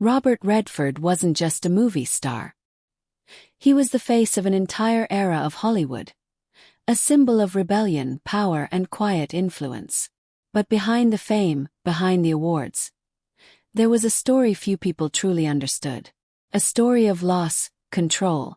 Robert Redford wasn't just a movie star. He was the face of an entire era of Hollywood, a symbol of rebellion, power, and quiet influence. But behind the fame, behind the awards, there was a story few people truly understood. A story of loss, control,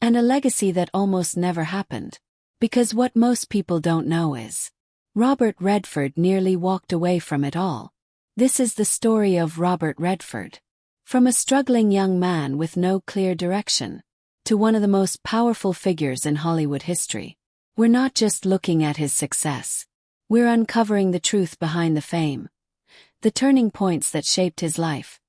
and a legacy that almost never happened. Because what most people don't know is, Robert Redford nearly walked away from it all. This is the story of Robert Redford. From a struggling young man with no clear direction, to one of the most powerful figures in Hollywood history. We're not just looking at his success. We're uncovering the truth behind the fame, the turning points that shaped his life,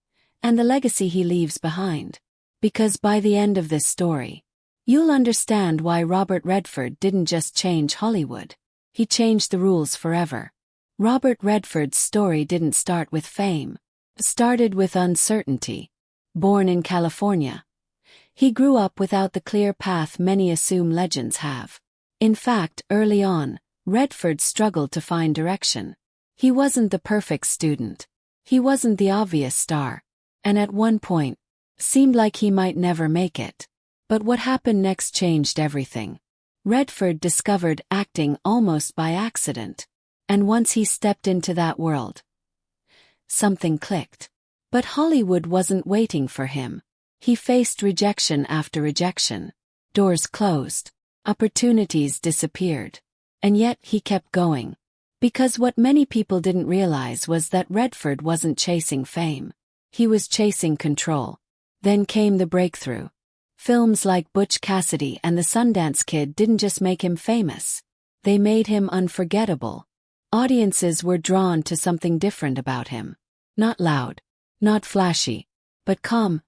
and the legacy he leaves behind. Because by the end of this story, you'll understand why Robert Redford didn't just change Hollywood. He changed the rules forever. Robert Redford's story didn't start with fame. It started with uncertainty. Born in California, he grew up without the clear path many assume legends have. In fact, early on, Redford struggled to find direction. He wasn't the perfect student. He wasn't the obvious star. And at one point, seemed like he might never make it. But what happened next changed everything. Redford discovered acting almost by accident. And once he stepped into that world, something clicked. But Hollywood wasn't waiting for him. He faced rejection after rejection. Doors closed. Opportunities disappeared. And yet he kept going. Because what many people didn't realize was that Redford wasn't chasing fame. He was chasing control. Then came the breakthrough. Films like Butch Cassidy and The Sundance Kid didn't just make him famous. They made him unforgettable. Audiences were drawn to something different about him. Not loud, not flashy, but calm,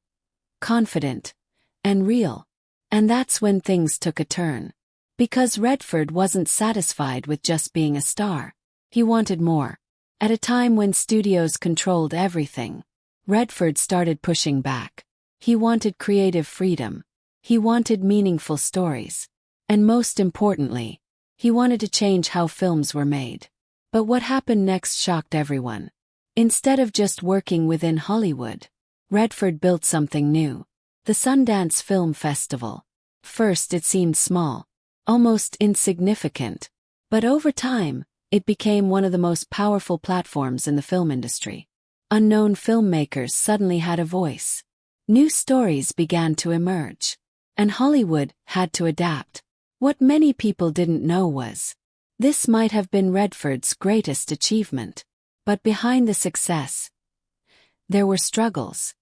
confident, and real. And that's when things took a turn. Because Redford wasn't satisfied with just being a star. He wanted more. At a time when studios controlled everything, Redford started pushing back. He wanted creative freedom. He wanted meaningful stories. And most importantly, he wanted to change how films were made. But what happened next shocked everyone. Instead of just working within Hollywood, Redford built something new. The Sundance Film Festival. First it seemed small, almost insignificant. But over time, it became one of the most powerful platforms in the film industry. Unknown filmmakers suddenly had a voice. New stories began to emerge. And Hollywood had to adapt. What many people didn't know was, this might have been Redford's greatest achievement. But behind the success, there were struggles,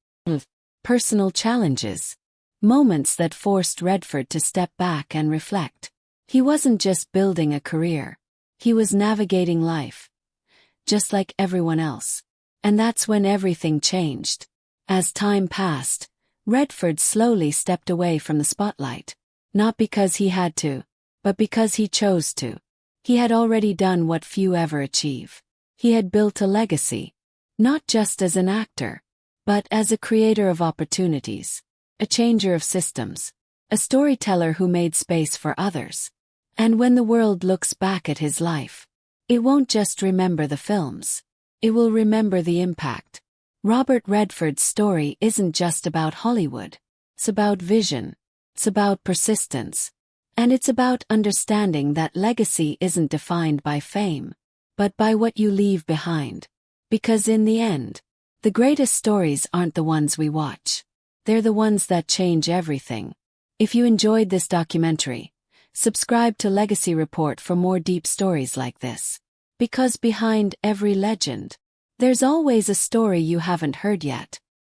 personal challenges, moments that forced Redford to step back and reflect. He wasn't just building a career. He was navigating life, just like everyone else. And that's when everything changed. As time passed, Redford slowly stepped away from the spotlight. Not because he had to, but because he chose to. He had already done what few ever achieve. He had built a legacy, not just as an actor, but as a creator of opportunities, a changer of systems, a storyteller who made space for others. And when the world looks back at his life, it won't just remember the films. It will remember the impact. Robert Redford's story isn't just about Hollywood. It's about vision. It's about persistence. And it's about understanding that legacy isn't defined by fame, but by what you leave behind. Because in the end, the greatest stories aren't the ones we watch. They're the ones that change everything. If you enjoyed this documentary, subscribe to Legacy Report for more deep stories like this. Because behind every legend, there's always a story you haven't heard yet.